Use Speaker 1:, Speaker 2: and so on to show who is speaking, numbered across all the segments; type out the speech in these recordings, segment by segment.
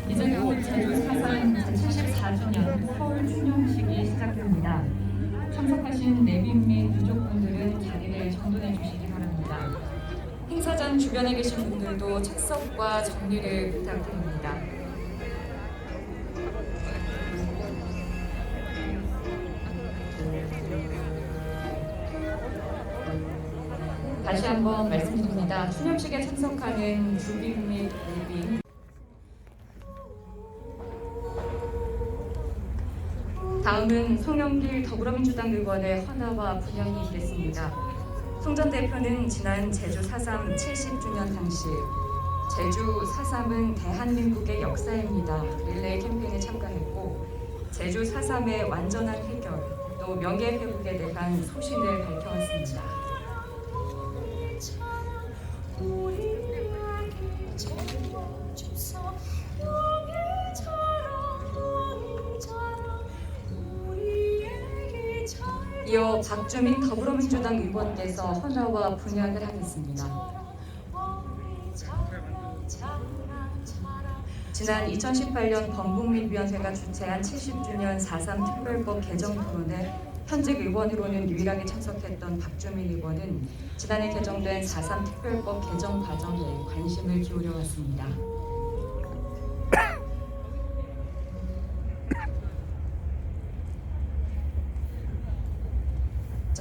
Speaker 1: 이제는 제주 사상 제74주년 서울 추념식이 시작됩니다. 참석하신 내빈 및 유족분들은 자리를 정돈해 주시기 바랍니다. 행사장 주변에 계신 분들도 착석과 정리를 부탁드립니다. 다시 한번 말씀드립니다. 추념식에 참석하는 주빈 및 내빈, 다음은 송영길 더불어민주당 의원의 헌화와 분향이 있겠습니다. 송 전 대표는 지난 제주 4.3 70주년 당시 제주 4.3은 대한민국의 역사입니다 릴레이 캠페인에 참가했고 제주 4.3의 완전한 해결 또 명예 회복에 대한 소신을 밝혀왔습니다. 이어 박주민 더불어민주당 의원께서 헌화와 분향을 하겠습니다. 지난 2018년 범국민위원회가 주최한 70주년 4.3 특별법 개정 토론에 현직 의원으로는 유일하게 참석했던 박주민 의원은 지난해 개정된 4.3 특별법 개정 과정에 관심을 기울여 왔습니다.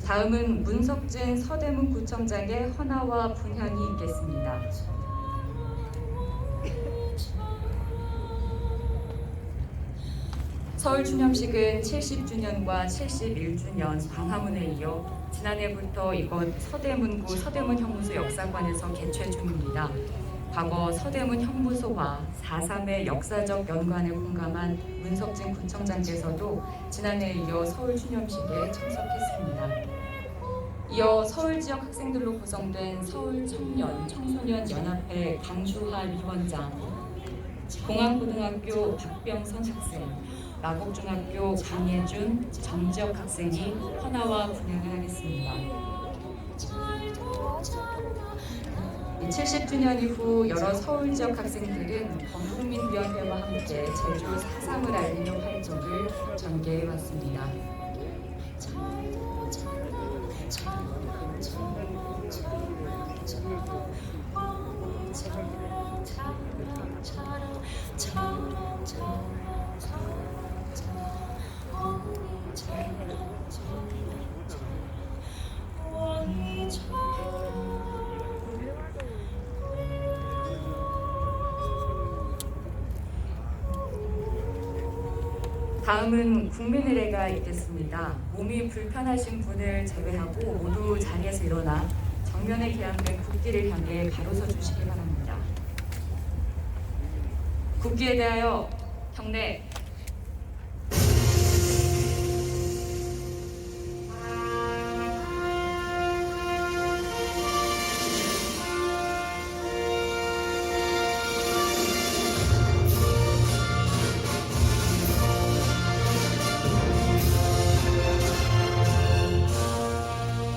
Speaker 1: 다음은 문석진 서대문구청장의 헌화와 분향이 있겠습니다. 서울 추념식은 70주년과 71주년 광화문에 이어 지난해부터 이곳 서대문구 서대문 형무소 역사관에서 개최 중입니다. 과거 서대문 형무소와 4.3의 역사적 연관에 공감한 문석진 구청장께서도 지난해에 이어 서울 추념식에 참석했습니다. 이어 서울 지역 학생들로 구성된 서울 청년 청소년 연합회 강주하 위원장, 공항고등학교 박병선 학생, 마곡중학교 강예준, 정지혁 학생이 헌화와 분향을 하겠습니다. 70주년 이후 여러 서울 지역 학생들은 범국민위원회와 함께 제주 4.3을 알리는 활동을 전개해 왔습니다. 다음은 국민의례가 있겠습니다. 몸이 불편하신 분을 제외하고 모두 자리에서 일어나 정면에 개양된 국기를 향해 바로 서 주시기 바랍니다. 국기에 대하여 경례.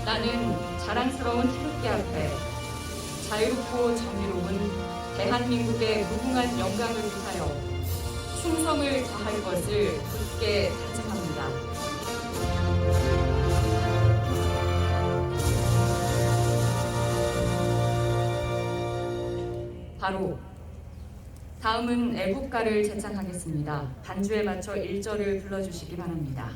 Speaker 1: 나는 자랑스러운 태극기 앞에 자유롭고 정의로운 대한민국의 무궁한 영광을 위하여 충성을 다할 것을 굳게 다짐합니다. 바로 다음은 애국가를 제창하겠습니다. 반주에 맞춰 1절을 불러주시기 바랍니다.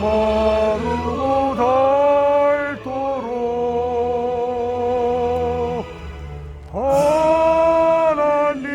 Speaker 2: 마르고 닳도록 하나님이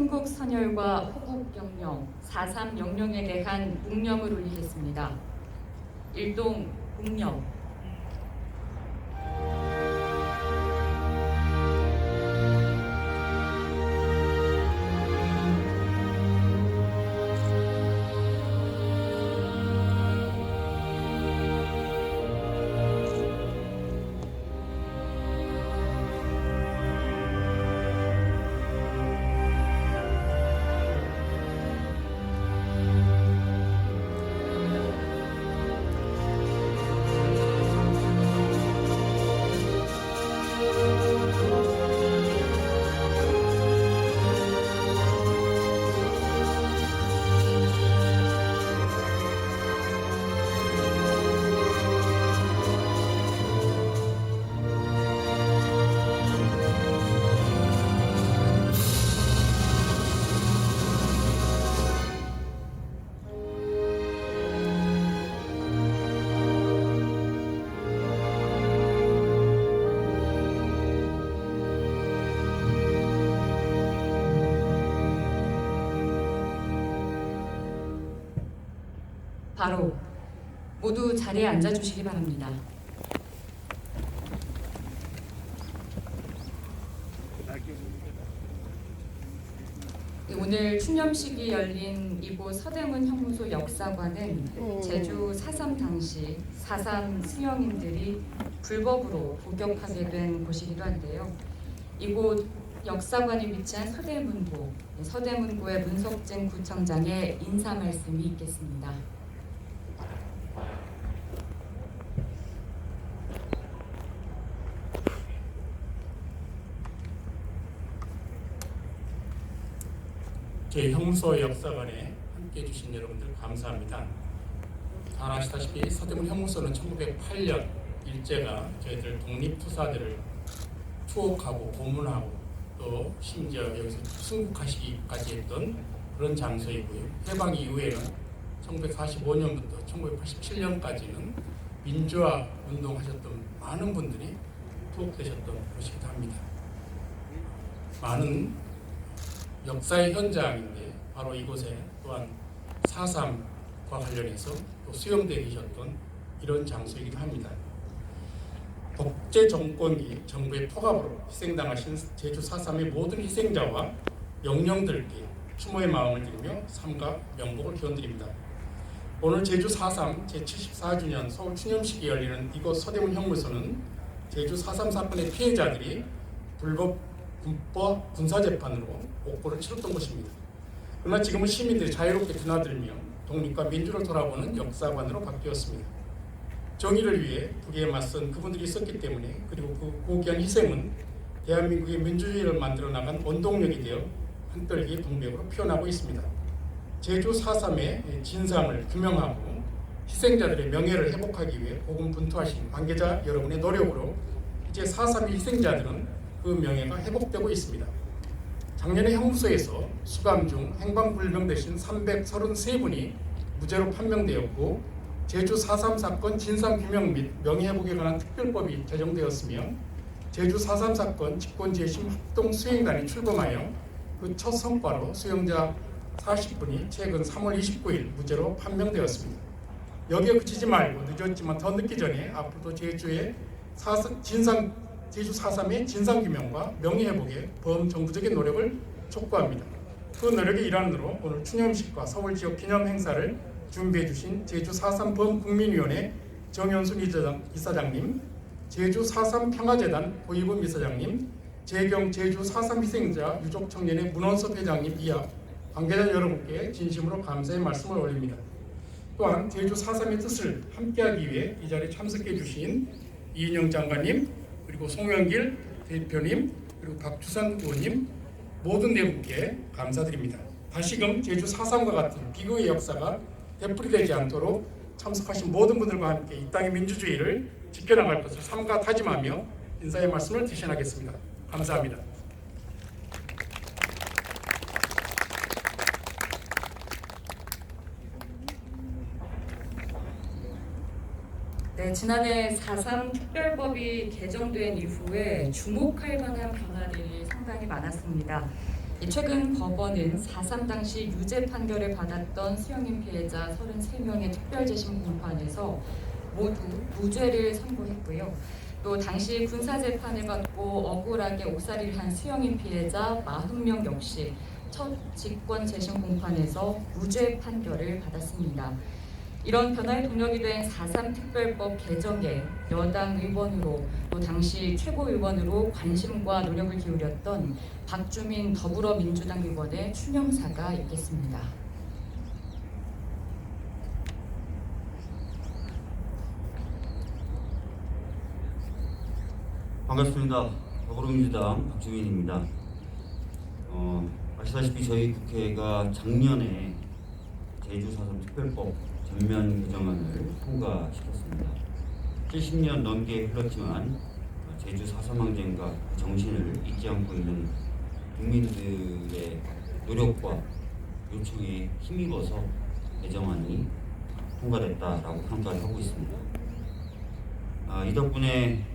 Speaker 1: 순국 선열과 호국영령, 4.3 영령에 대한 묵념을 올리겠습니다. 일동 묵념. 바로 모두 자리에 앉아주시기 바랍니다. 오늘 추념식이 열린 이곳 서대문 형무소 역사관은 제주 4.3 당시 4.3 수령님들이 불법으로 복역하게 된 곳이기도 한데요. 이곳 역사관에 위치한 서대문구의 문석진 구청장의 인사 말씀이 있겠습니다.
Speaker 2: 저희 형무소 역사관에 함께해 주신 여러분들 감사합니다. 잘 아시다시피 서대문 형무소는 1908년 일제가 저희들 독립투사들을 투옥하고 고문하고 또 심지어 여기서 순국하시기까지 했던 그런 장소이고요. 해방 이후에는 1945년부터 1987년까지는 민주화 운동하셨던 많은 분들이 투옥되셨던 곳이기도 합니다. 많은 역사의 현장인데 바로 이곳에 또한 4.3과 관련해서 또 수용되어 계셨던 이런 장소이기도 합니다. 독재 정권이 정부의 포갑으로 희생당하신 제주 4.3의 모든 희생자와 영령들께 추모의 마음을 드리며 삼가 명복을 기원드립니다. 오늘 제주 4.3 제74주년 서울 추념식이 열리는 이곳 서대문 형무소는 제주 4.3 사건의 피해자들이 불법 군법 군사재판으로 옥고를 치렀던 곳입니다. 그러나 지금은 시민들이 자유롭게 드나들며 독립과 민주를 돌아보는 역사관으로 바뀌었습니다. 정의를 위해 불의에 맞선 그분들이 있었기 때문에 그리고 그 고귀한 희생은 대한민국의 민주주의를 만들어 나간 원동력이 되어 한떨기의 동백으로 피어나고 있습니다. 제주 4.3의 진상을 규명하고 희생자들의 명예를 회복하기 위해 고군분투하신 관계자 여러분의 노력으로 이제 4.3의 희생자들은 그 명예가 회복되고 있습니다. 작년에 형무소에서 수감 중 행방불명되신 333분이 무죄로 판명되었고 제주 4.3 사건 진상규명 및 명예회복에 관한 특별법이 제정되었으며 제주 4.3 사건 직권재심 합동수행단이 출범하여 그 첫 성과로 수용자 40분이 최근 3월 29일 무죄로 판명되었습니다. 여기에 그치지 말고 늦었지만 더 늦기 전에 앞으로도 제주 4.3의 진상규명과 명예회복에 범정부적인 노력을 촉구합니다. 그 노력의 일환으로 오늘 추념식과 서울지역 기념행사를 준비해 주신 제주 4.3 범국민위원회 정현순 이사장님, 제주 4.3 평화재단 고이범 이사장님, 재경 제주 4.3 희생자 유족청년회 문원섭 회장님 이하 관계자 여러분께 진심으로 감사의 말씀을 올립니다. 또한 제주 4.3의 뜻을 함께하기 위해 이 자리에 참석해 주신 이인영 장관님, 그리고 송영길 대표님, 그리고 박주선 의원님 모든 네 분께 감사드립니다. 다시금 제주 4.3과 같은 비극의 역사가 되풀이되지 않도록 참석하신 모든 분들과 함께 이 땅의 민주주의를 지켜나갈 것을 삼가 다짐하며 인사의 말씀을 대신하겠습니다. 감사합니다.
Speaker 1: 네, 지난해 4.3 특별법이 개정된 이후에 주목할 만한 변화들이 상당히 많았습니다. 최근 법원은 4.3 당시 유죄 판결을 받았던 수영인 피해자 33명의 특별재심 공판에서 모두 무죄를 선고했고요. 또 당시 군사재판을 받고 억울하게 옥살이를 한 수영인 피해자 40명 역시 첫 직권재심 공판에서 무죄 판결을 받았습니다. 이런 변화의 동력이 된 4.3 특별법 개정에 여당 의원으로 또 당시 최고위원으로 관심과 노력을 기울였던 박주민 더불어민주당 의원의 추념사가 있겠습니다.
Speaker 3: 반갑습니다. 더불어민주당 박주민입니다. 아시다시피 저희 국회가 작년에 제주 4.3 특별법 전면 개정안을 통과시켰습니다. 70년 넘게 흘렀지만 제주 4.3 항쟁과 그 정신을 잊지 않고 있는 국민들의 노력과 요청에 힘입어서 개정안이 통과됐다라고 평가를 하고 있습니다. 이 덕분에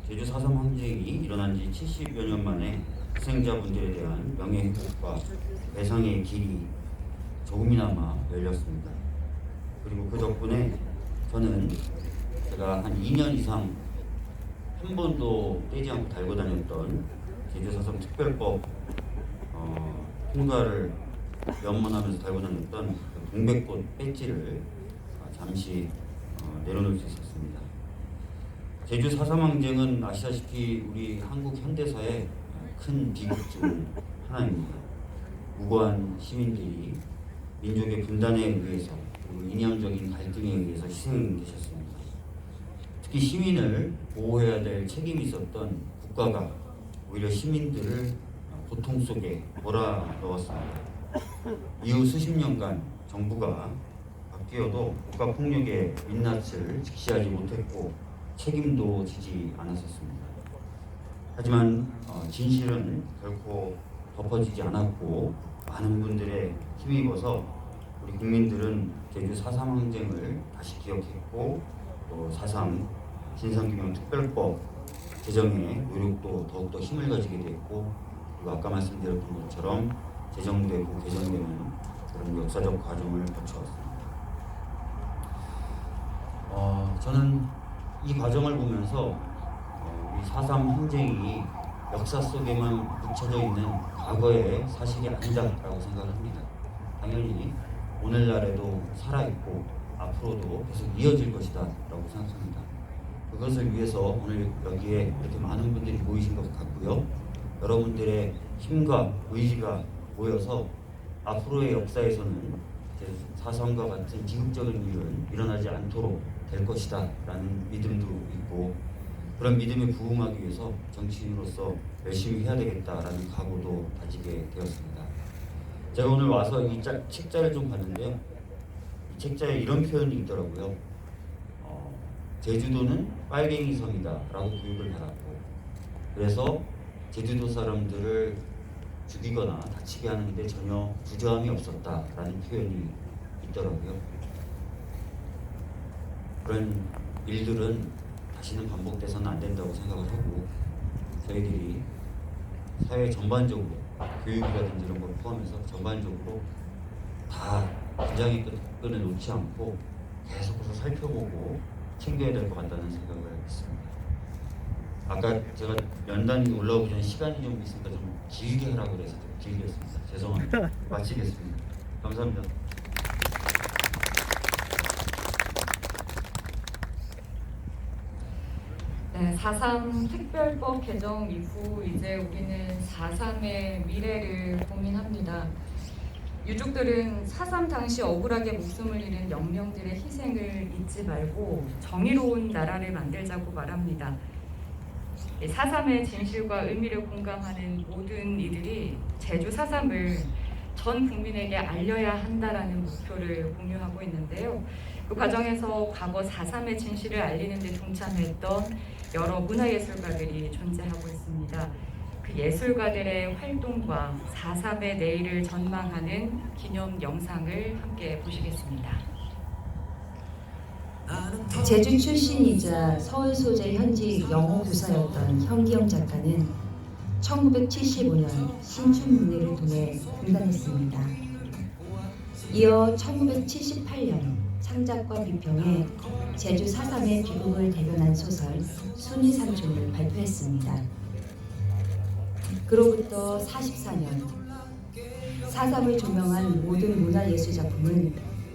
Speaker 3: 제주 4.3 항쟁이 일어난 지 70여 년 만에 희생자분들에 대한 명예회복과 배상의 길이 조금이나마 열렸습니다. 그리고 그 덕분에 저는 제가 한 2년 이상 한 번도 떼지 않고 달고 다녔던 제주 4.3 특별법 통과를 연문하면서 달고 다녔던 그 동백꽃 배지를 잠시 내려놓을 수 있었습니다. 제주 4.3 항쟁은 아시다시피 우리 한국 현대사의 큰 비극 중 하나입니다. 무고한 시민들이 민족의 분단에 의해서 그리고 이념적인 갈등에 의해서 희생되셨습니다. 특히 시민을 보호해야 될 책임이 있었던 국가가 오히려 시민들을 고통 속에 몰아넣었습니다. 이후 수십 년간 정부가 바뀌어도 국가폭력의 민낯을 직시하지 못했고 책임도 지지 않았었습니다. 하지만 진실은 결코 덮어지지 않았고 많은 분들의 힘입어서 우리 국민들은 제주 4.3 항쟁을 다시 기억했고 또 4.3 진상규명 특별법 제정에 노력도 더욱더 힘을 가지게 됐고 그리고 아까 말씀드렸던 것처럼 제정되고 개정되는 그런 역사적 과정을 거쳐왔습니다. 저는 이 과정을 보면서 이 4.3 항쟁이 역사 속에만 묻혀져 있는 과거의 사실이 아니다라고 생각을 합니다. 당연히 오늘날에도 살아있고 앞으로도 계속 이어질 것이다 라고 생각합니다. 그것을 위해서 오늘 여기에 이렇게 많은 분들이 모이신 것 같고요. 여러분들의 힘과 의지가 모여서 앞으로의 역사에서는 4.3과 같은 비극적인 일은 일어나지 않도록 될 것이다 라는 믿음도 있고 그런 믿음에 부응하기 위해서 정치인으로서 열심히 해야 되겠다라는 각오도 다지게 되었습니다. 제가 오늘 와서 이 책자를 좀 봤는데요. 이 책자에 이런 표현이 있더라고요. 제주도는 빨갱이 섬이다 라고 교육을 받았고 그래서 제주도 사람들을 죽이거나 다치게 하는데 전혀 주저함이 없었다라는 표현이 있더라고요. 그런 일들은 다시는 반복돼서는 안 된다고 생각을 하고 저희들이 사회 전반적으로 교육이라든지 이런 걸 포함해서 전반적으로 다 긴장의 끈을 놓지 않고 계속해서 살펴보고 챙겨야 될 것 같다는 생각을 했습니다. 아까 제가 연단이 올라오기 전에 시간이 좀 있으니까 좀 길게 하라고 해서 좀 길게 했습니다. 죄송합니다. 마치겠습니다. 감사합니다.
Speaker 1: 네, 4.3 특별법 개정 이후 이제 우리는 4.3의 미래를 고민합니다. 유족들은 4.3 당시 억울하게 목숨을 잃은 영령들의 희생을 잊지 말고 정의로운 나라를 만들자고 말합니다. 4.3의 진실과 의미를 공감하는 모든 이들이 제주 4.3을 전 국민에게 알려야 한다라는 목표를 공유하고 있는데요. 그 과정에서 과거 4.3의 진실을 알리는 데 동참했던 여러 문화예술가들이 존재하고 있습니다. 그 예술가들의 활동과 4.3의 내일을 전망하는 기념 영상을 함께 보시겠습니다.
Speaker 4: 제주 출신이자 서울 소재 현직 영어 교사였던 현기영 작가는 1975년 신춘문예를 통해 등단했습니다. 이어 1978년 창작과 비평에 제주 4.3의 비극을 대변한 소설 순이 삼촌을 발표했습니다. 그로부터 44년 4.3을 조명한 모든 문화예술작품은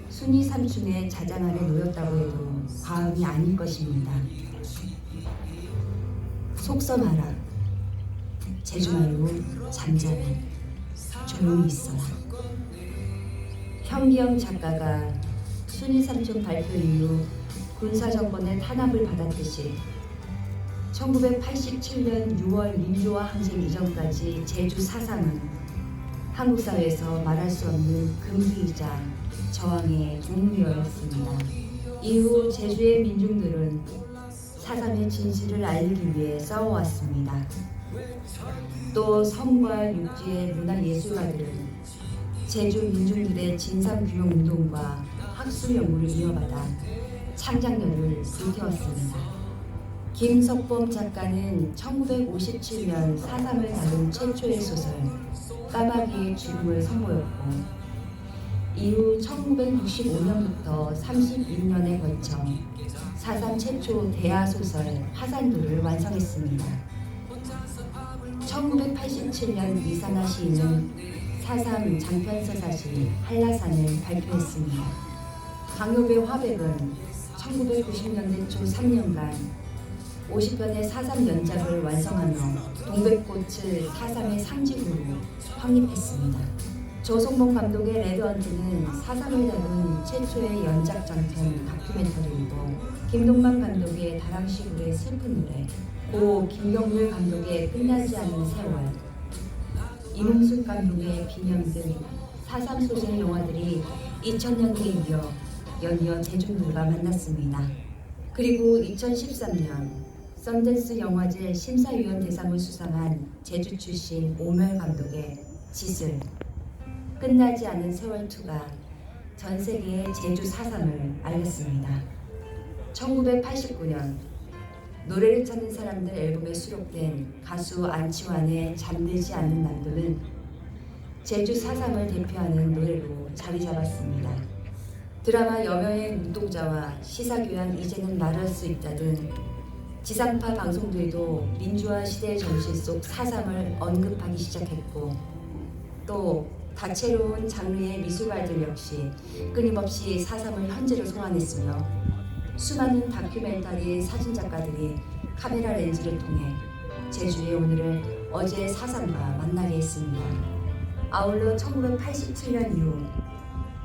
Speaker 4: 순이 삼촌의 자장 아래 놓였다고 해도 과언이 아닐 것입니다. 속섬하라. 제주말로 잠잠해. 조용히 있어라. 현기영 작가가 순이 삼촌 발표 이후 군사정권의 탄압을 받았듯이 1987년 6월 민주화 항쟁 이전까지 제주 4.3은 한국 사회에서 말할 수 없는 금기이자 저항의 옥류였습니다. 이후 제주의 민중들은 4.3의 진실을 알리기 위해 싸워왔습니다. 또 섬과 육지의 문화예술가들은 제주 민중들의 진상규명운동과 학술 연구를 이어받아 창작력을 불태웠습니다. 김석범 작가는 1957년 4.3을 다룬 최초의 소설 까마귀의 죽음을 선보였고 이후 1965년부터 31년에 걸쳐 4.3 최초 대하소설 화산도를 완성했습니다. 1987년 이산화 시인은 4.3 장편서사시 한라산을 발표했습니다. 강요배 화백은 1990년대 초 3년간 50편의 4.3 연작을 완성하며 동백꽃을 4.3의 상징으로 확립했습니다. 조성봉 감독의 레드헌트는 4.3을 다룬 최초의 연작 장편 다큐멘터리이고 김동만 감독의 다랑시골의 슬픈 노래, 고 김경률 감독의 끝나지 않는 세월, 이몽숙 감독의 비명 등 4.3 소재 영화들이 2000년대에 이어 연이어 대중들과 만났습니다. 그리고 2013년 썬댄스 영화제 심사위원 대상을 수상한 제주 출신 오멜 감독의 짓을, 끝나지 않은 세월2가 전 세계의 제주 4.3을 알렸습니다. 1989년 노래를 찾는 사람들 앨범에 수록된 가수 안치환의 잠들지 않는 남도는 제주 4.3을 대표하는 노래로 자리 잡았습니다. 드라마 여명의 눈동자와 시사교양 이제는 말할 수 있다 등 지상파 방송들도 민주화 시대의 정신 속 4.3을 언급하기 시작했고 또 다채로운 장르의 미술가들 역시 끊임없이 4.3을 현재로 소환했으며 수많은 다큐멘터리 사진작가들이 카메라 렌즈를 통해 제주의 오늘을 어제의 4.3과 만나게 했습니다. 아울러 1987년 이후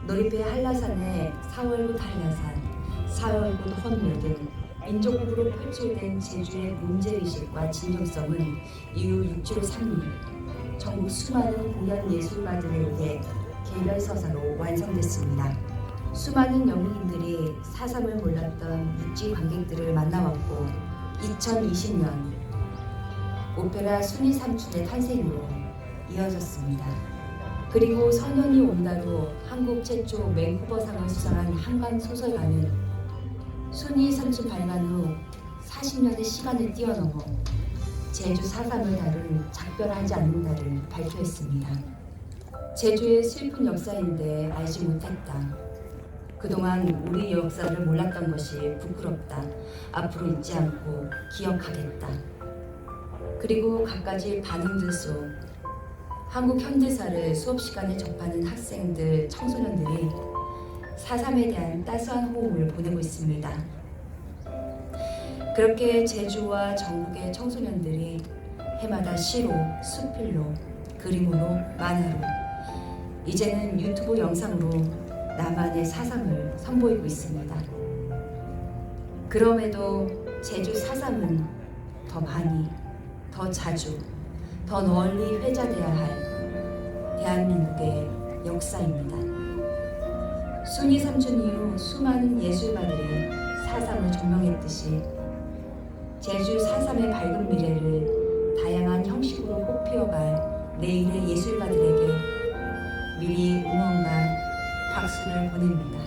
Speaker 4: 놀이배 한라산의 4월곶 한라산, 4월곶 헌물 등 민족극으로 표출된 제주의 문제의식과 진정성은 이후 6.15 3.6 전국 수많은 공연 예술가들에 의해 개별 서사로 완성됐습니다. 수많은 연극인들이 4.3을 몰랐던 육지 관객들을 만나왔고 2020년 오페라 순이 삼촌의 탄생으로 이어졌습니다. 그리고 선현이 온다도 한국 최초 맹쿠버상을 수상한 한강 소설가는 순이 삼촌 발간 후 40년의 시간을 뛰어넘어 제주 4.3을 다룬 작별하지 않는다를 발표했습니다. 제주의 슬픈 역사인데 알지 못했다. 그동안 우리 역사를 몰랐던 것이 부끄럽다. 앞으로 잊지 않고 기억하겠다. 그리고 갖가지 반응들 속 한국 현대사를 수업 시간에 접하는 학생들, 청소년들이 4.3에 대한 따스한 호응을 보내고 있습니다. 그렇게 제주와 전국의 청소년들이 해마다 시로, 수필로, 그림으로, 만화로, 이제는 유튜브 영상으로 나만의 4.3을 선보이고 있습니다. 그럼에도 제주 4.3은 더 많이, 더 자주, 더 널리 회자돼야 할 대한민국의 역사입니다. 순이 삼촌 이후 수많은 예술가들이 4.3을 조명했듯이 제주 4.3의 밝은 미래를 다양한 형식으로 꽃피워갈 내일의 예술가들에게 미리 응원과 박수를 보냅니다.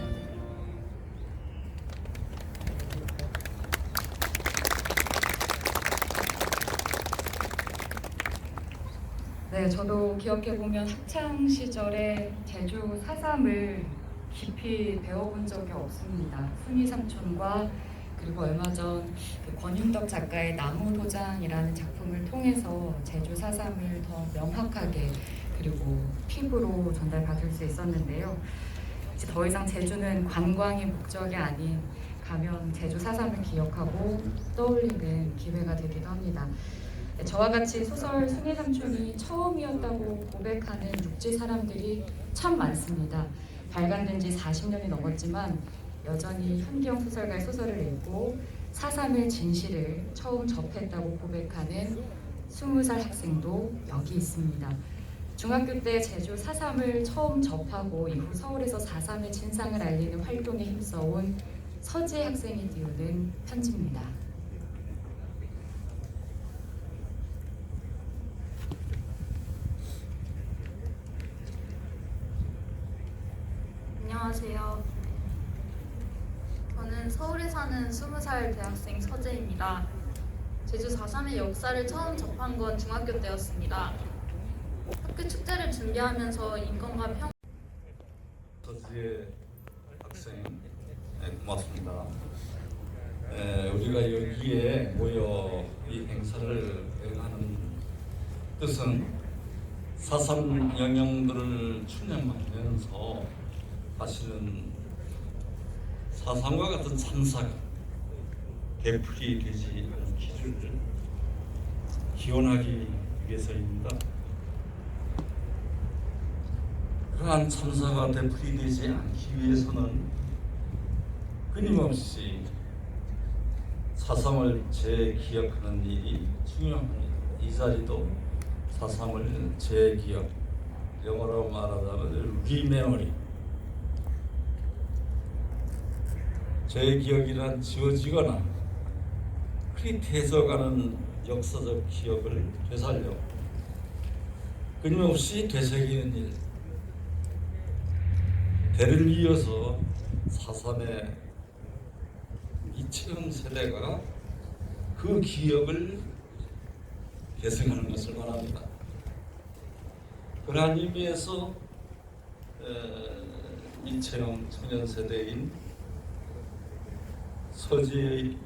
Speaker 1: 네, 저도 기억해 보면 학창 시절에 제주 4.3을 깊이 배워본 적이 없습니다. 순이 삼촌과 그리고 얼마 전 그 권윤덕 작가의 나무도장이라는 작품을 통해서 제주 4.3을 더 명확하게 그리고 피부로 전달받을 수 있었는데요. 이제 더 이상 제주는 관광이 목적이 아닌 가면 제주 4.3을 기억하고 떠올리는 기회가 되기도 합니다. 저와 같이 소설 순이 삼촌이 처음이었다고 고백하는 육지 사람들이 참 많습니다. 발간된 지 40년이 넘었지만 여전히 현기영 소설가의 소설을 읽고 4.3의 진실을 처음 접했다고 고백하는 20살 학생도 여기 있습니다. 중학교 때 제주 4.3을 처음 접하고 이후 서울에서 4.3의 진상을 알리는 활동에 힘써온 서지혜 학생이 띄우는 편지입니다.
Speaker 5: 안녕하세요. 저는 서울에 사는 20살 대학생 서재입니다. 제주 4.3의 역사를 처음 접한 건 중학교 때였습니다. 학교 축제를 준비하면서 인권과 평
Speaker 6: 서지혜 학생, 고맙습니다. 우리가 여기에 모여 이 행사를 하는 뜻은 4.3 영령들을 추념하면서 사실은 4.3과 같은 참사가 되풀이되지 않기를 기원하기 위해서입니다. 그러한 참사가 되풀이되지 않기 위해서는 끊임없이 4.3을 재기억하는 일이 중요합니다. 이 자리도 4.3을 재기억, 영어로 말하자면 리메모리, 재기억이란 지워지거나 흐릿해져가는 역사적 기억을 되살려 끊임없이 되새기는 일, 대를 이어서 4.3의 이채원 세대가 그 기억을 계승하는 것을 말합니다. 그러한 의미에서 이채원 청년 세대인 서지혜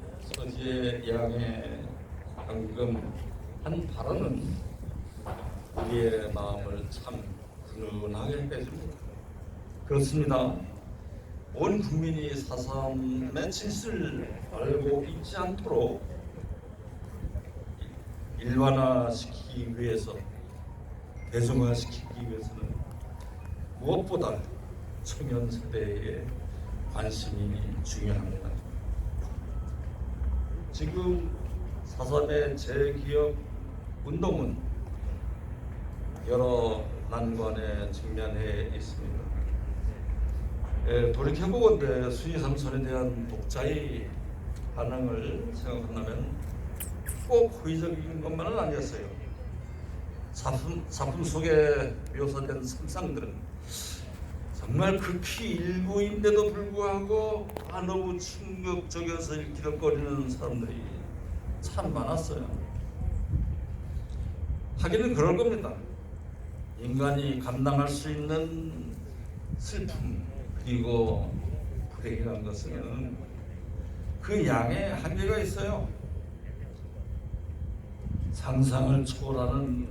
Speaker 6: 양의 방금 한 발언은 우리의 마음을 참 훈훈하게 해줍니다. 그렇습니다. 온 국민이 4.3의 진실을 알고 있지 않도록 일반화시키기 위해서, 대중화시키기 위해서는 무엇보다 청년 세대의 관심이 중요합니다. 지금 4.3의 재기억 운동은 여러 난관에 직면해 있습니다. 돌이켜보건대 순이 삼촌에 대한 독자의 반응을 생각한다면 꼭 호의적인 것만은 아니었어요. 작품 속에 묘사된 상상들은 정말 극히 일부인데도 불구하고 너무 충격적이어서 기덕거리는 사람들이 참 많았어요. 하기는 그럴 겁니다. 인간이 감당할 수 있는 슬픔 그리고 불행이라는 것은 그 양의 한계가 있어요. 상상을 초월하는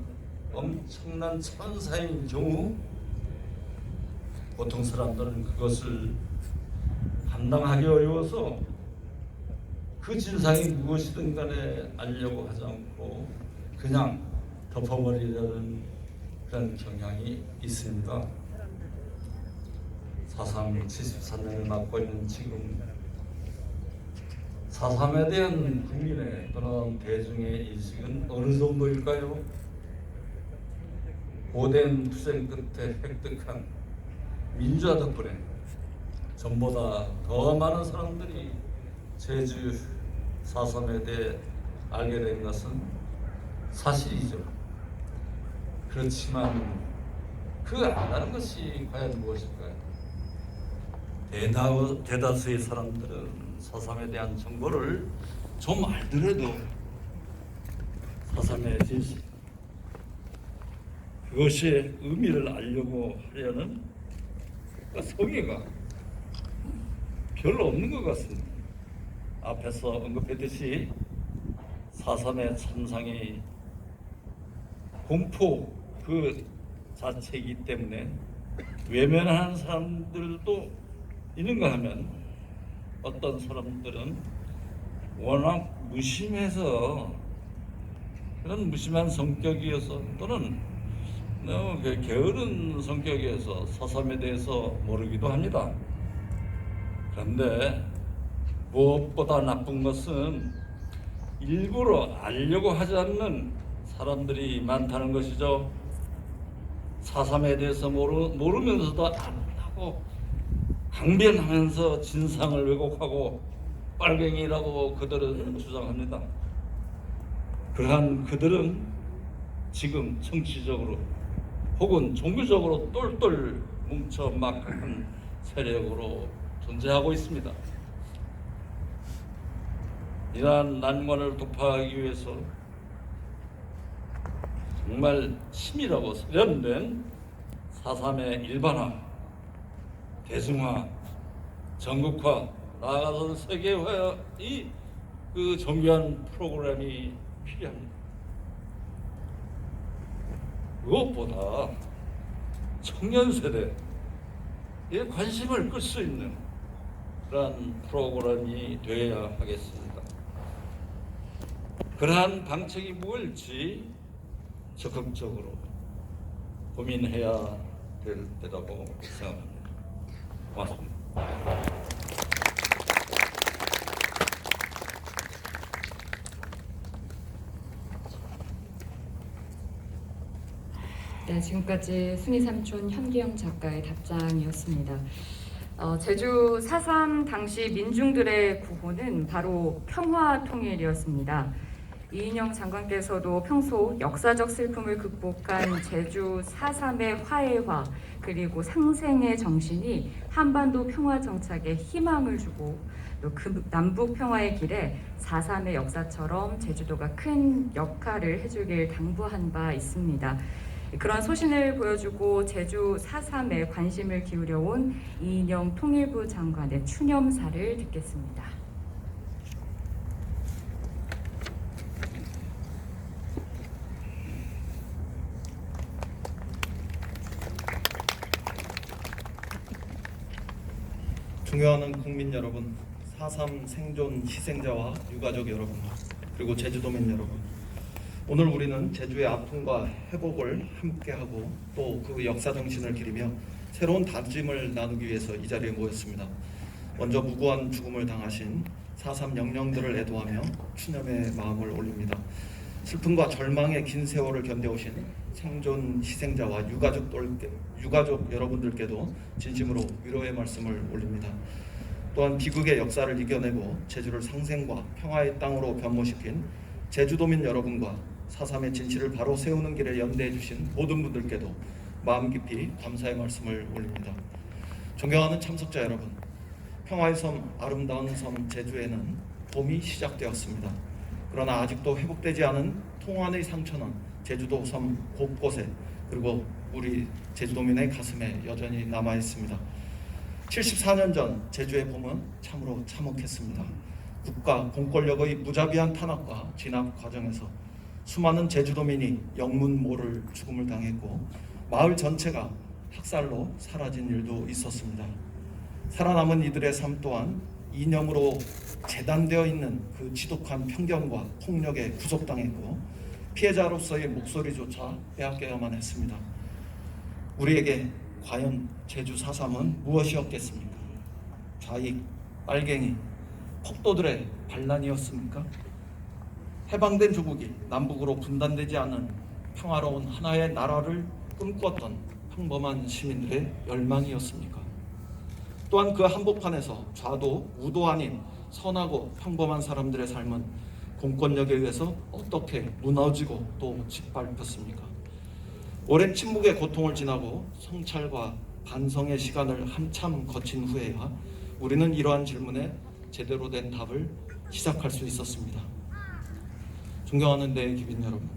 Speaker 6: 엄청난 천사인 경우 보통 사람들은 그것을 감당하기 어려워서 그 진상이 무엇이든 간에 알려고 하지 않고 그냥 덮어버리려는 그런 경향이 있습니다. 4.3 73년을 맞고 있는 지금 4.3에 대한 국민의 또는 대중의 인식은 어느 정도일까요? 고된 투쟁 끝에 획득한 민주화 덕분에 전보다 더 많은 사람들이 제주 4.3에 대해 알게 된 것은 사실이죠. 그렇지만 그 안다는 것이 과연 무엇일까요? 대다수의 사람들은 4.3에 대한 정보를 좀 알더라도 4.3의 진실, 그것의 의미를 알려고 하려는 그 성의가 별로 없는 것 같습니다. 앞에서 언급했듯이 4.3의 참상이 공포 그 자체이기 때문에 외면하는 사람들도 있는가 하면 어떤 사람들은 워낙 무심해서 그런 무심한 성격이어서 또는 너무 게으른 성격이어서 4.3에 대해서 모르기도 합니다. 그런데 무엇보다 나쁜 것은 일부러 알려고 하지 않는 사람들이 많다는 것이죠. 4.3에 대해서 모르면서도 안다고 강변하면서 진상을 왜곡하고 빨갱이라고 그들은 주장합니다. 그러한 그들은 지금 정치적으로 혹은 종교적으로 똘똘 뭉쳐 막한 세력으로 존재하고 있습니다. 이러한 난관을 돌파하기 위해서 정말 치밀하고 세련된 4.3의 일반화, 대중화, 전국화, 나아가서 세계화의 그 정교한 프로그램이 필요합니다. 무엇보다 청년 세대에 관심을 끌 수 있는 그러한 프로그램이 되어야 하겠습니다. 그러한 방책이 무엇일지 적극적으로 고민해야 될 때라고 생각합니다. 고맙습니다.
Speaker 1: 네, 지금까지 순이 삼촌 현기영 작가의 답장이었습니다. 제주 4.3 당시 민중들의 구호는 바로 평화통일이었습니다. 이인영 장관께서도 평소 역사적 슬픔을 극복한 제주 4.3의 화해화 그리고 상생의 정신이 한반도 평화 정착에 희망을 주고 또 그 남북 평화의 길에 4.3의 역사처럼 제주도가 큰 역할을 해주길 당부한 바 있습니다. 그런 소신을 보여주고 제주 4.3에 관심을 기울여온 이인영 통일부 장관의 추념사를 듣겠습니다.
Speaker 7: 존경하는 국민 여러분, 4.3 생존 희생자와 유가족 여러분, 그리고 제주도민 여러분, 오늘 우리는 제주의 아픔과 회복을 함께하고 또 그 역사 정신을 기리며 새로운 다짐을 나누기 위해서 이 자리에 모였습니다. 먼저 무고한 죽음을 당하신 4.3 영령들을 애도하며 추념의 마음을 올립니다. 슬픔과 절망의 긴 세월을 견뎌오신 생존 희생자와 유가족 여러분들께도 진심으로 위로의 말씀을 올립니다. 또한 비극의 역사를 이겨내고 제주를 상생과 평화의 땅으로 변모시킨 제주도민 여러분과 4.3의 진실을 바로 세우는 길에 연대해 주신 모든 분들께도 마음 깊이 감사의 말씀을 올립니다. 존경하는 참석자 여러분, 평화의 섬, 아름다운 섬 제주에는 봄이 시작되었습니다. 그러나 아직도 회복되지 않은 통환의 상처는 제주도 섬 곳곳에 그리고 우리 제주도민의 가슴에 여전히 남아 있습니다. 74년 전 제주의 봄은 참으로 참혹했습니다. 국가 공권력의 무자비한 탄압과 진압 과정에서 수많은 제주도민이 영문 모를 죽음을 당했고 마을 전체가 학살로 사라진 일도 있었습니다. 살아남은 이들의 삶 또한 이념으로 재단되어 있는 그 지독한 편견과 폭력에 구속당했고 피해자로서의 목소리조차 빼앗겨야만 했습니다. 우리에게 과연 제주 4.3은 무엇이었겠습니까? 좌익, 빨갱이, 폭도들의 반란이었습니까? 해방된 조국이 남북으로 분단되지 않은 평화로운 하나의 나라를 꿈꾸었던 평범한 시민들의 열망이었습니까? 또한 그 한복판에서 좌도 우도 아닌 선하고 평범한 사람들의 삶은 공권력에 의해서 어떻게 무너지고 또 짓밟혔습니까? 오랜 침묵의 고통을 지나고 성찰과 반성의 시간을 한참 거친 후에야 우리는 이러한 질문에 제대로 된 답을 시작할 수 있었습니다. 존경하는 내 기빈 여러분,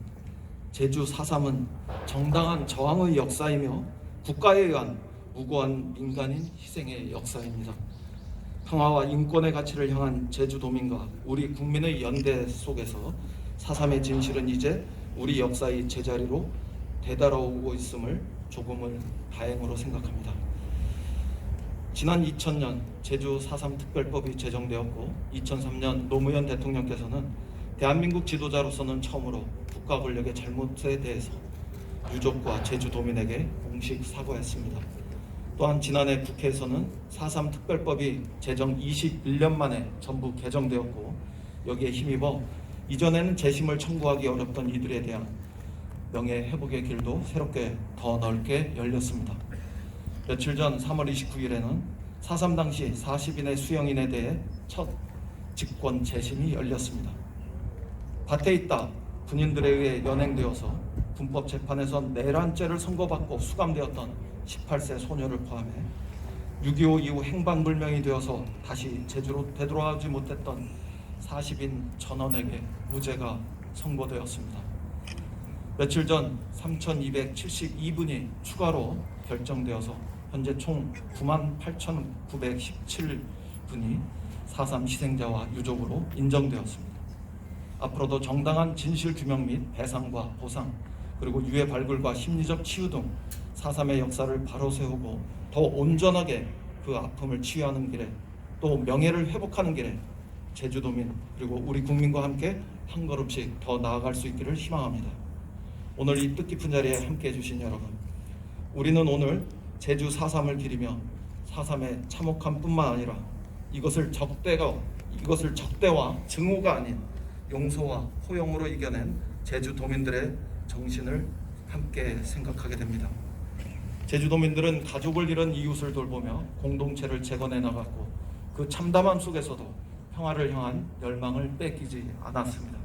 Speaker 7: 제주 4.3은 정당한 저항의 역사이며 국가에 의한 무고한 민간인 희생의 역사입니다. 평화와 인권의 가치를 향한 제주도민과 우리 국민의 연대 속에서 4.3의 진실은 이제 우리 역사의 제자리로 되돌아오고 있음을 조금은 다행으로 생각합니다. 지난 2000년 제주 4.3 특별법이 제정되었고 2003년 노무현 대통령께서는 대한민국 지도자로서는 처음으로 국가 권력의 잘못에 대해서 유족과 제주도민에게 공식 사과했습니다. 또한 지난해 국회에서는 4.3 특별법이 제정 21년 만에 전부 개정되었고 여기에 힘입어 이전에는 재심을 청구하기 어렵던 이들에 대한 명예회복의 길도 새롭게 더 넓게 열렸습니다. 며칠 전 3월 29일에는 4.3 당시 40인의 수용인에 대해 첫 직권 재심이 열렸습니다. 밭에 있다 군인들에 의해 연행되어서 군법재판에서 내란죄를 선고받고 수감되었던 18세 소녀를 포함해 6.25 이후 행방불명이 되어서 다시 제주로 되돌아오지 못했던 40인 전원에게 무죄가 선고되었습니다. 며칠 전 3,272분이 추가로 결정되어서 현재 총 98,917분이 4.3 희생자와 유족으로 인정되었습니다. 앞으로도 정당한 진실 규명 및 배상과 보상, 그리고 유해 발굴과 심리적 치유 등 4.3의 역사를 바로 세우고 더 온전하게 그 아픔을 치유하는 길에, 또 명예를 회복하는 길에 제주도민 그리고 우리 국민과 함께 한 걸음씩 더 나아갈 수 있기를 희망합니다. 오늘 이 뜻깊은 자리에 함께해 주신 여러분, 우리는 오늘 제주 4.3을 기리며 4.3의 참혹함뿐만 아니라 이것을 적대와 증오가 아닌 용서와 포용으로 이겨낸 제주도민들의 정신을 함께 생각하게 됩니다. 제주도민들은 가족을 잃은 이웃을 돌보며 공동체를 재건해 나갔고 그 참담함 속에서도 평화를 향한 열망을 뺏기지 않았습니다.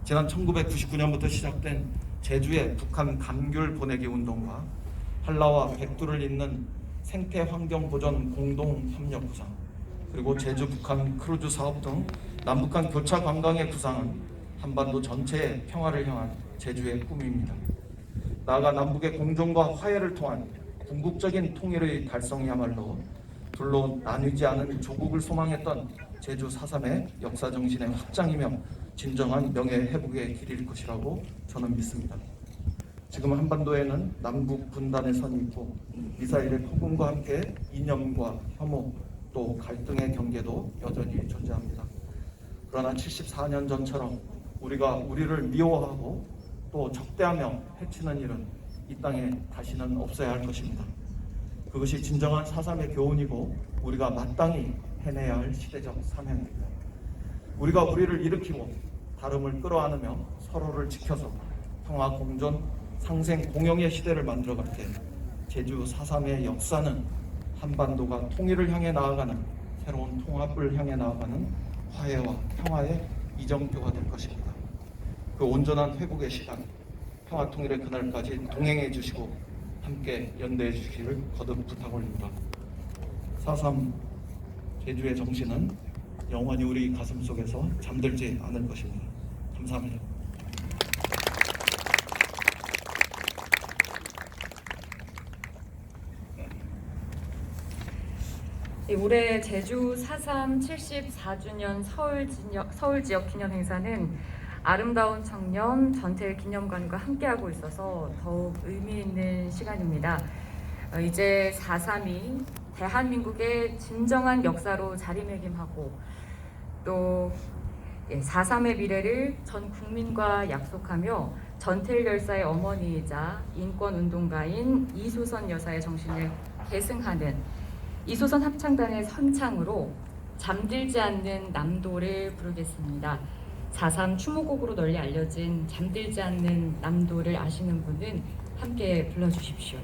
Speaker 7: 지난 1999년부터 시작된 제주의 북한 감귤 보내기 운동과 한라와 백두를 잇는 생태환경보전 공동협력구상, 그리고 제주 북한 크루즈 사업 등 남북한 교차 관광의 구상은 한반도 전체의 평화를 향한 제주의 꿈입니다. 나아가 남북의 공존과 화해를 통한 궁극적인 통일의 달성이야말로 둘로 나뉘지 않은 조국을 소망했던 제주 4.3의 역사정신의 확장이며 진정한 명예회복의 길일 것이라고 저는 믿습니다. 지금 한반도에는 남북 분단의 선이 있고 미사일의 폭음과 함께 이념과 혐오 또 갈등의 경계도 여전히 존재합니다. 그러나 74년 전처럼 우리가 우리를 미워하고 또 적대하며 해치는 일은 이 땅에 다시는 없어야 할 것입니다. 그것이 진정한 4.3의 교훈이고 우리가 마땅히 해내야 할 시대적 사명입니다. 우리가 우리를 일으키고 다름을 끌어안으며 서로를 지켜서 평화 공존 상생 공영의 시대를 만들어갈 때 제주 4.3의 역사는 한반도가 통일을 향해 나아가는 새로운 통합을 향해 나아가는 화해와 평화의 이정표가 될 것입니다. 그 온전한 회복의 시간, 평화 통일의 그날까지 동행해 주시고 함께 연대해 주시기를 거듭 부탁 올립니다. 4.3 제주의 정신은 영원히 우리 가슴 속에서 잠들지 않을 것입니다. 감사합니다.
Speaker 1: 올해 제주 4.3 74주년 서울지역 기념 행사는 아름다운 청년 전태 기념관과 함께하고 있어서 더욱 의미 있는 시간입니다. 이제 4.3이 대한민국의 진정한 역사로 자리매김하고 또 4.3의 미래를 전 국민과 약속하며 전태일 열사의 어머니이자 인권운동가인 이소선 여사의 정신을 계승하는 이소선 합창단의 선창으로 잠들지 않는 남도를 부르겠습니다. 4.3 추모곡으로 널리 알려진 잠들지 않는 남도를 아시는 분은 함께 불러주십시오.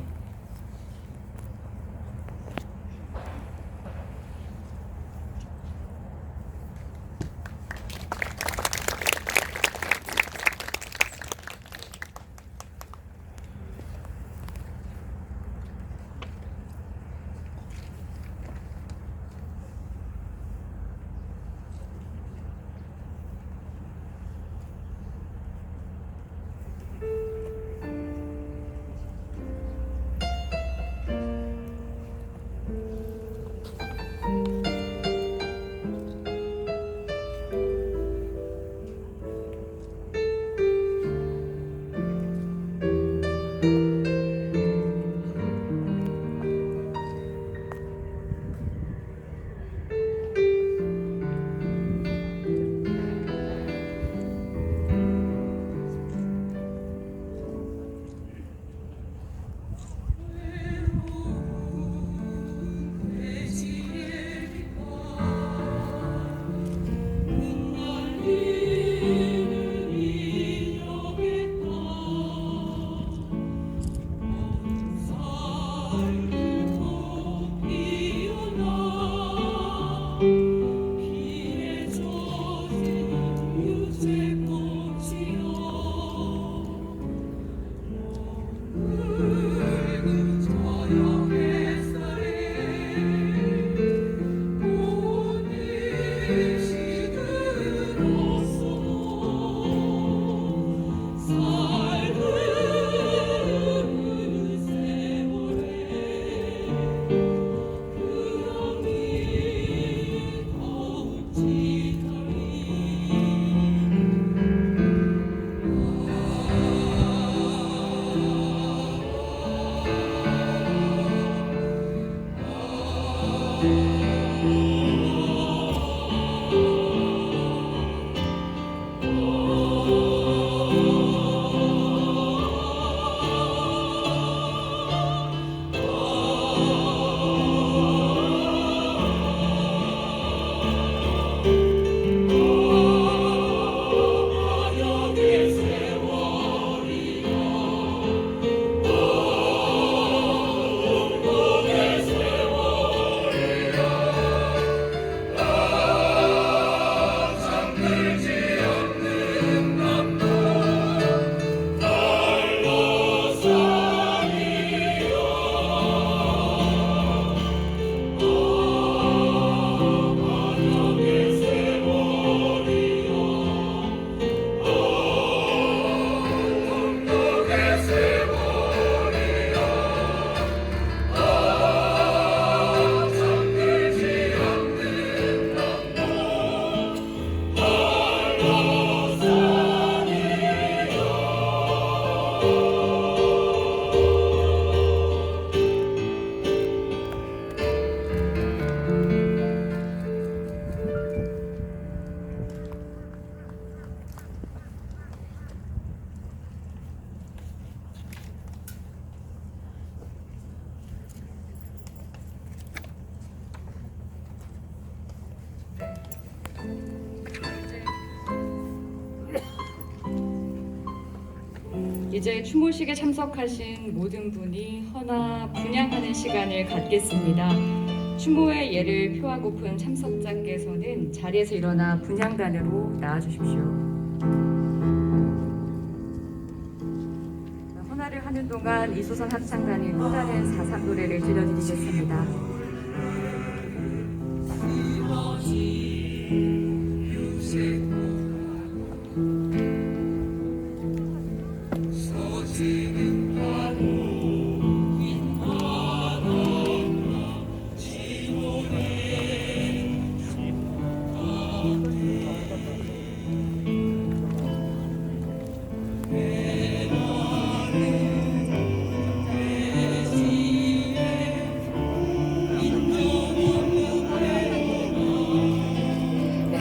Speaker 1: 이제 추모식에 참석하신 모든 분이 헌화 분향하는 시간을 갖겠습니다. 추모의 예를 표하고픈 참석자께서는 자리에서 일어나 분향단으로 나와주십시오. 헌화를 하는 동안 이소선 합창단이 또 다른 4.3 노래를 들려드리겠습니다.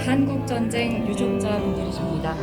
Speaker 1: 한국전쟁 유족자분들이십니다.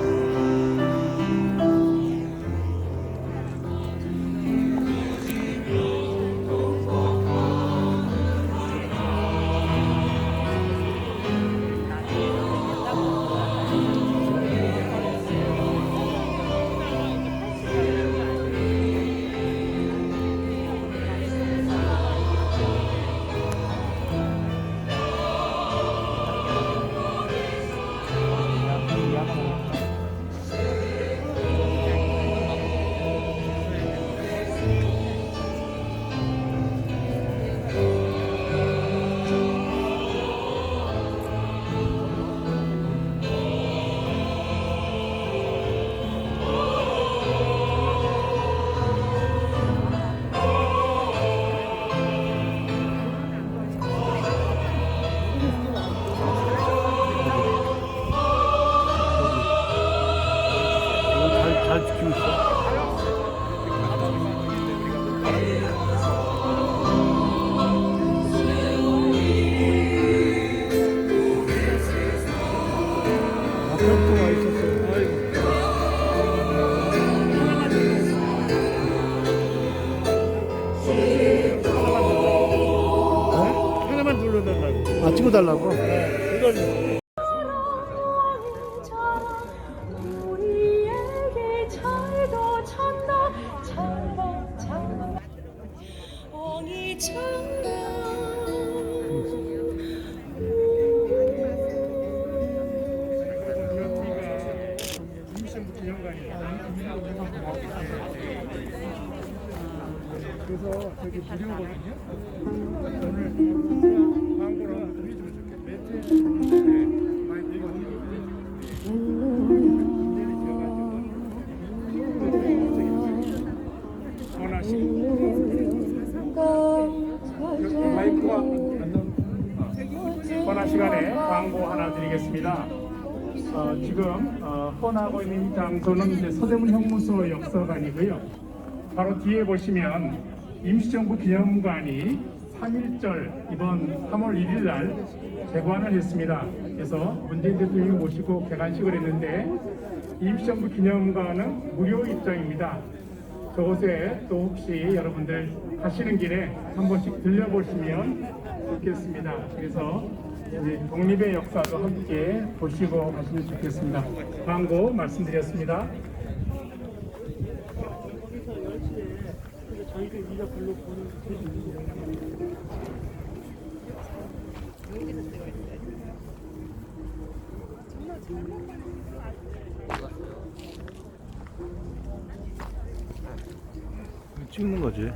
Speaker 8: 잘 지키고 있어. 아까부터 와 있었어. 아이고. 하나만 눌러달라고. 아, 찍어달라고? 이걸.
Speaker 9: 그래서 되게 무료거든요. 오늘 광고를 보여주면 좋겠어요. 많이 마이크와 헌화 시간에 광고 하나 드리겠습니다. 지금 헌화하고 있는 이 장소는 이제 서대문 형무소 역사관이고요. 바로 뒤에 보시면 임시정부 기념관이 3.1절 이번 3월 1일 날 개관을 했습니다. 그래서 문재인 대통령이 모시고 개관식을 했는데 임시정부 기념관은 무료 입장입니다. 저곳에 또 혹시 여러분들 가시는 길에 한 번씩 들려보시면 좋겠습니다. 그래서 우리 독립의 역사도 함께 보시고 가시면 좋겠습니다. 광고 말씀드렸습니다.
Speaker 8: 찍는 거지.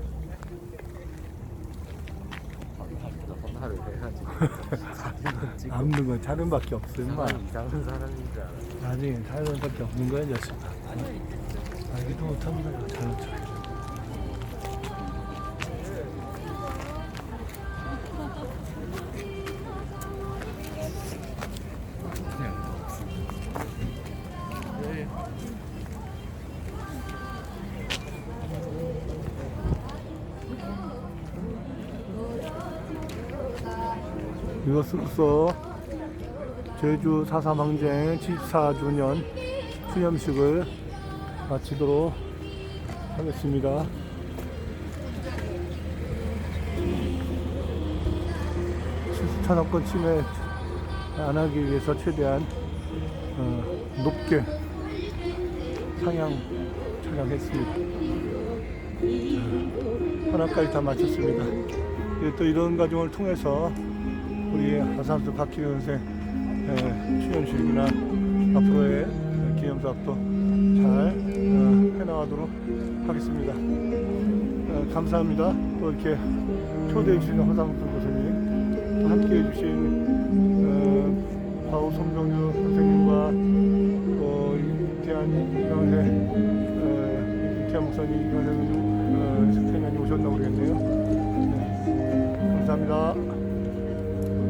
Speaker 10: 헌화를 해야지.
Speaker 8: 남는 건 자른밖에 없어, 임마.
Speaker 10: 이상한 사람인 줄 알아.
Speaker 8: 나중에 자른밖에 없는 거야, 이 자식아. 알기도 못하면 자른 척. 이것으로써 제주 4.3 항쟁 74주년 기념식을 마치도록 하겠습니다. 산업권 침해 안 하기 위해서 최대한 높게 상향 촬영했습니다. 하나까지 다 마쳤습니다. 또 이런 과정을 통해서 우리 하산수 박기현 선생 추현식이나 앞으로의 기념사업도 잘 해나가도록 하겠습니다. 감사합니다. 또 이렇게 초대해 주신 허상수 교수님, 또 함께 해 주신